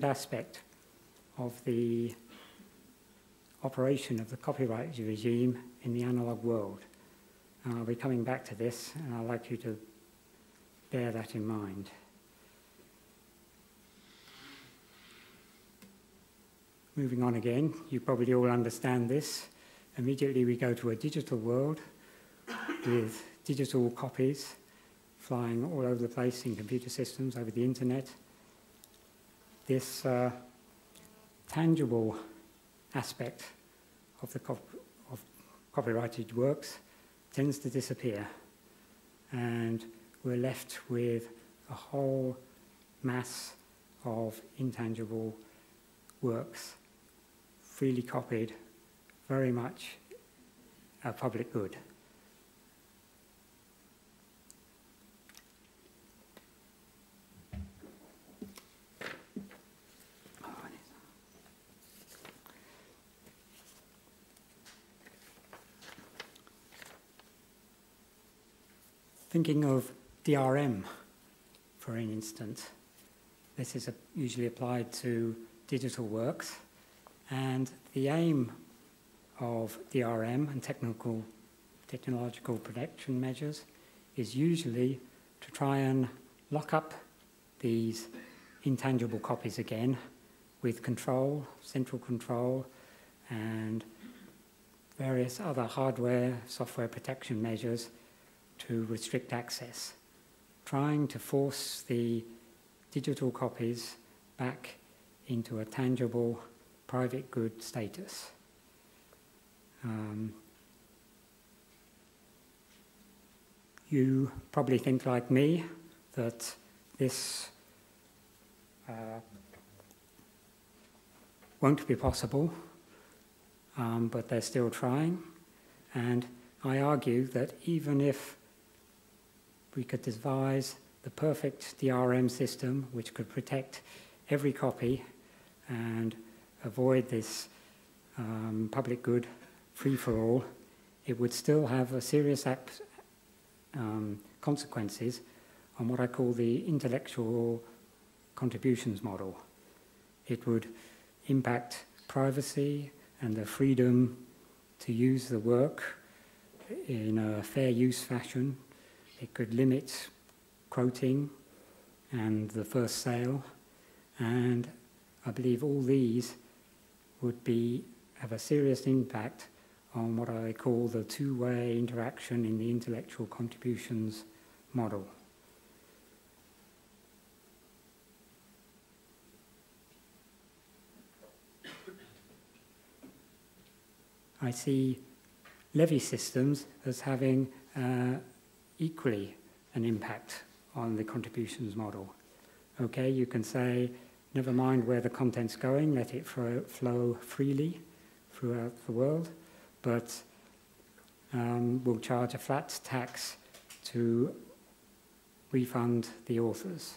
aspect of the operation of the copyright regime in the analog world. And I'll be coming back to this, and I'd like you to bear that in mind. Moving on again, you probably all understand this. Immediately we go to a digital world with digital copies flying all over the place in computer systems over the internet. This tangible aspect of the copyrighted works tends to disappear, and we're left with a whole mass of intangible works, freely copied, very much a public good. Thinking of DRM, for an instance, this is usually applied to digital works, and the aim of DRM and technological protection measures is usually to try and lock up these intangible copies again with control, central control, and various other hardware, software protection measures to restrict access, trying to force the digital copies back into a tangible private good status. You probably think like me that this won't be possible, but they're still trying, and I argue that even if we could devise the perfect DRM system which could protect every copy and avoid this public good free-for-all, it would still have a serious consequences on what I call the intellectual contributions model. It would impact privacy and the freedom to use the work in a fair use fashion. It could limit quoting and the first sale, and I believe all these would have a serious impact on what I call the two-way interaction in the intellectual contributions model. I see levy systems as having equally an impact on the contributions model. Okay, you can say, never mind where the content's going, let it flow freely throughout the world, but we'll charge a flat tax to refund the authors.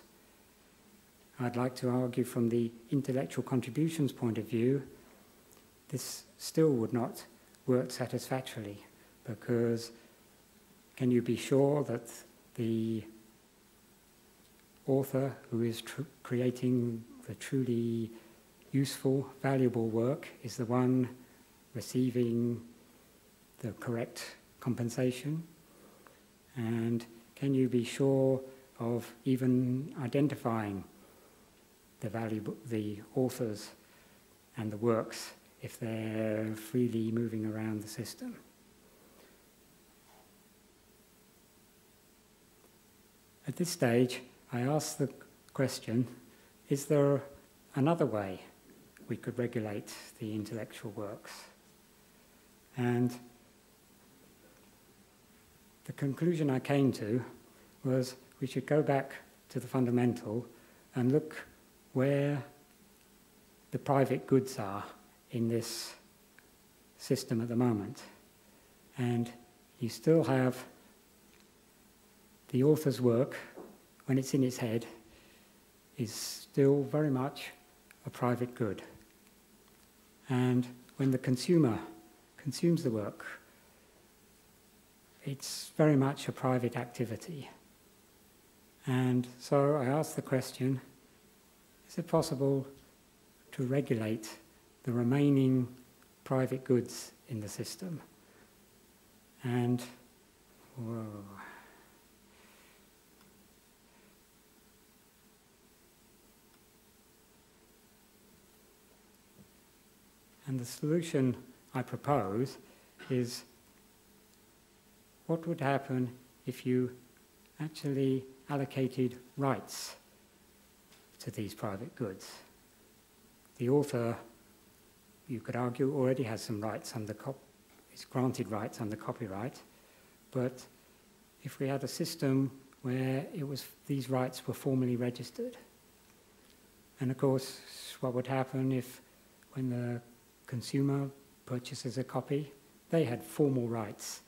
I'd like to argue from the intellectual contributions point of view, this still would not work satisfactorily, because can you be sure that the author who is creating the truly useful, valuable work is the one receiving the correct compensation? And can you be sure of even identifying the authors and the works if they're freely moving around the system? At this stage, I ask the question, is there another way we could regulate the intellectual works? And the conclusion I came to was we should go back to the fundamental and look where the private goods are in this system at the moment. And you still have the author's work, when it's in his head, is still very much a private good. And when the consumer consumes the work, it's very much a private activity. And so I asked the question, is it possible to regulate the remaining private goods in the system. And, whoa. And the solution I propose is, what would happen if you actually allocated rights to these private goods? The author, you could argue, already has some rights under is granted rights under copyright, but if we had a system where these rights were formally registered, and of course, what would happen if, when the consumer purchases a copy, they had formal rights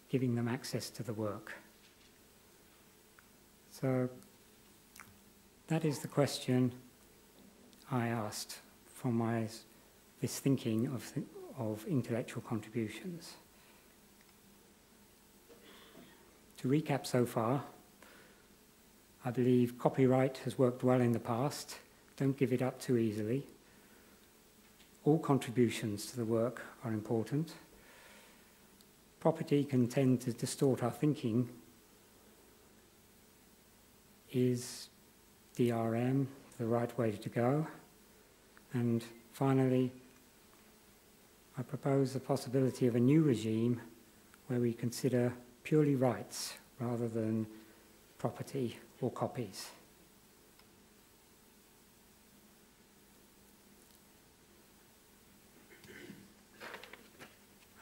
giving them access to the work. So that is the question I asked from this thinking of intellectual contributions. To recap so far, I believe copyright has worked well in the past. Don't give it up too easily. All contributions to the work are important. Property can tend to distort our thinking. Is DRM the right way to go? And finally, I propose the possibility of a new regime where we consider purely rights rather than property or copies.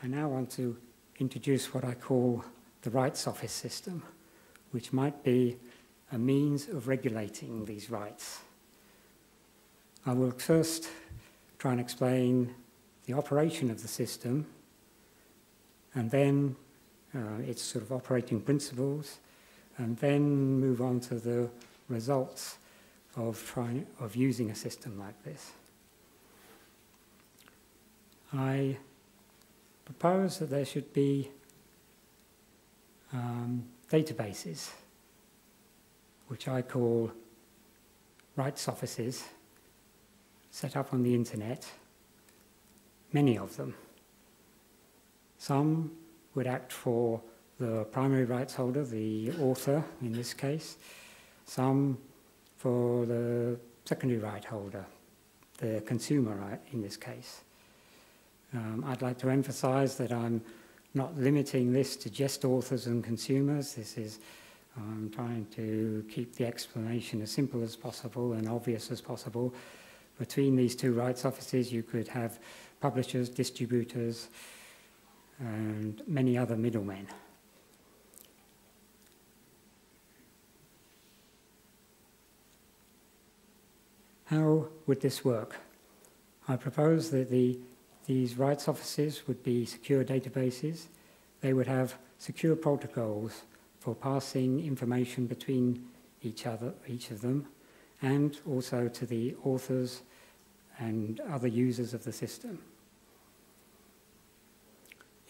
I now want to introduce what I call the rights office system, which might be a means of regulating these rights. I will first try and explain the operation of the system, and then its sort of operating principles, and then move on to the results of using a system like this. I propose that there should be databases, which I call rights offices, set up on the internet, many of them. Some would act for the primary rights holder, the author in this case, some for the secondary right holder, the consumer right in this case. I'd like to emphasize that I'm not limiting this to just authors and consumers. I'm trying to keep the explanation as simple as possible and obvious as possible. Between these two rights offices, you could have publishers, distributors, and many other middlemen. How would this work? I propose that these rights offices would be secure databases. They would have secure protocols for passing information between each of them, and also to the authors and other users of the system.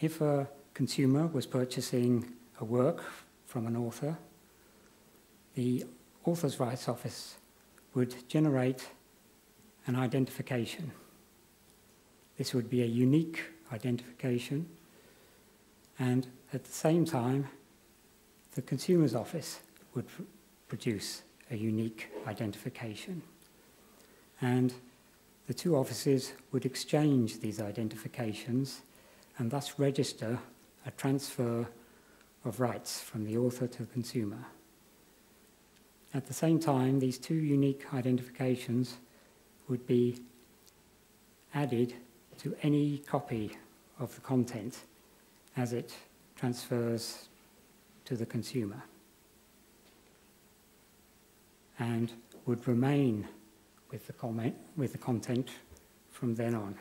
If a consumer was purchasing a work from an author, the author's rights office would generate an identification. This would be a unique identification, and at the same time, the consumer's office would produce a unique identification. And the two offices would exchange these identifications and thus register a transfer of rights from the author to the consumer. At the same time, these two unique identifications would be added to any copy of the content as it transfers to the consumer, and would remain with the content from then on.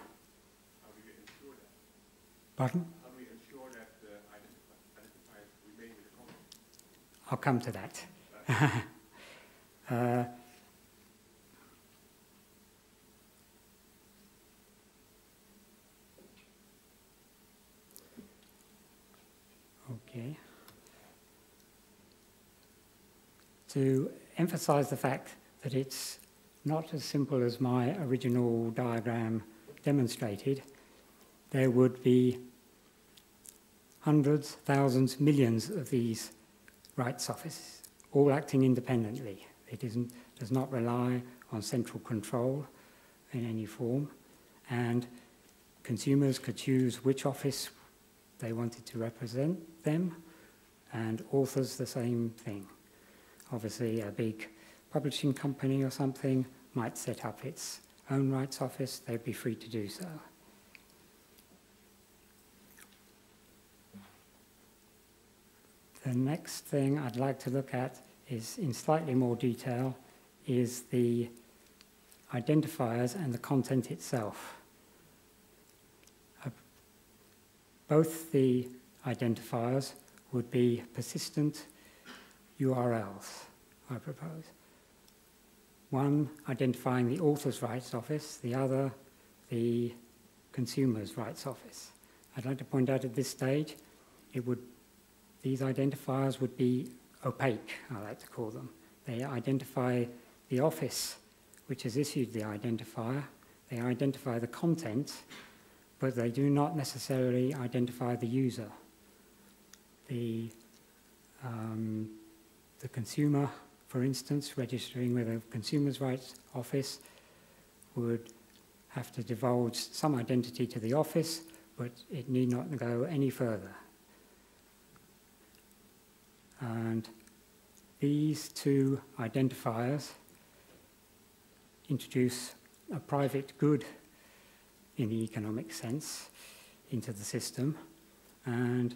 How do we ensure that? Pardon? How do we ensure that the identifiers remain with the content? I'll come to that. Okay. To emphasize the fact that it's not as simple as my original diagram demonstrated. There would be hundreds, thousands, millions of these rights offices, all acting independently. It does not rely on central control in any form, and consumers could choose which office they wanted to represent them, and authors the same thing. Obviously, a big publishing company or something might set up its own rights office. They'd be free to do so. The next thing I'd like to look at is, in slightly more detail, is the identifiers and the content itself. Both the identifiers would be persistent URLs, I propose. One identifying the author's rights office, the other the consumer's rights office. I'd like to point out at this stage, these identifiers would be opaque, I like to call them. They identify the office which has issued the identifier, they identify the content, but they do not necessarily identify the user. The consumer, for instance, registering with a consumer's rights office would have to divulge some identity to the office, but it need not go any further. And these two identifiers introduce a private good in the economic sense into the system, and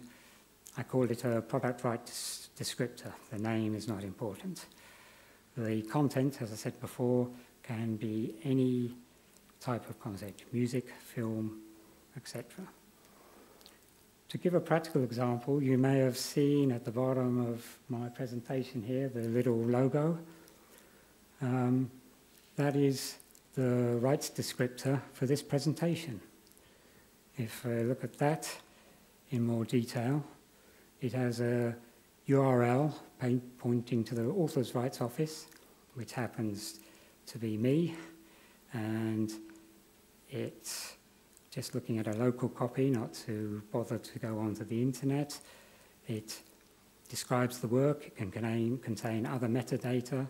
I call it a product rights descriptor. The name is not important. The content, as I said before, can be any type of content, music, film, etc. To give a practical example, you may have seen at the bottom of my presentation here the little logo. That is the rights descriptor for this presentation. If I look at that in more detail, it has a URL pointing to the author's rights office, which happens to be me, and it's just looking at a local copy, not to bother to go onto the internet. It describes the work, it can contain other metadata,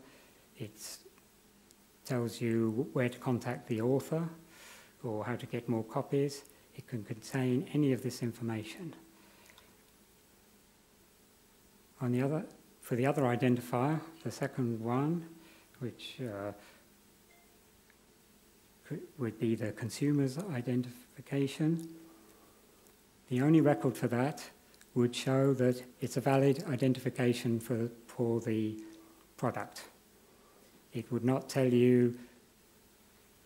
it tells you where to contact the author or how to get more copies. It can contain any of this information. For the other identifier, the second one, which would be the consumer's identification, the only record for that would show that it's a valid identification for the product. It would not tell you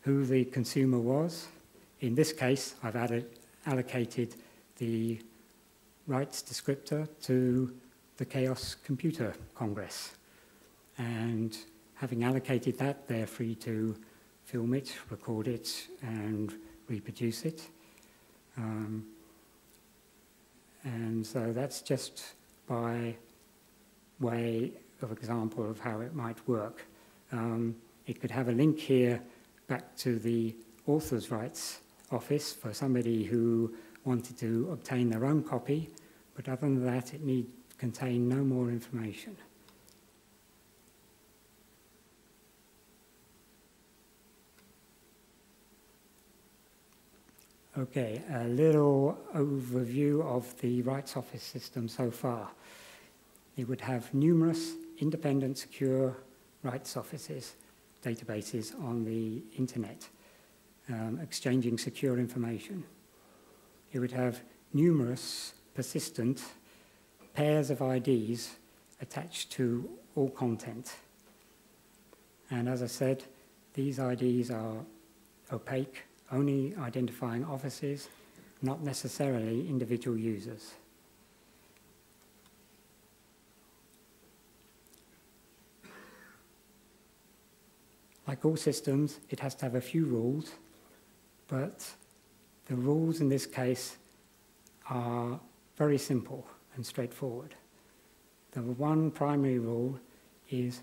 who the consumer was. In this case, I've allocated the rights descriptor to the Chaos Computer Congress. And having allocated that, they're free to film it, record it, and reproduce it. And so that's just by way of example of how it might work. It could have a link here back to the author's rights office for somebody who wanted to obtain their own copy, but other than that, it need contain no more information. Okay, a little overview of the rights office system so far. It would have numerous independent, secure rights offices, databases on the internet, exchanging secure information. It would have numerous persistent pairs of IDs attached to all content. And as I said, these IDs are opaque, only identifying offices, not necessarily individual users. Like all systems, it has to have a few rules, but the rules in this case are very simple and straightforward. The one primary rule is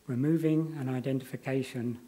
removing an identification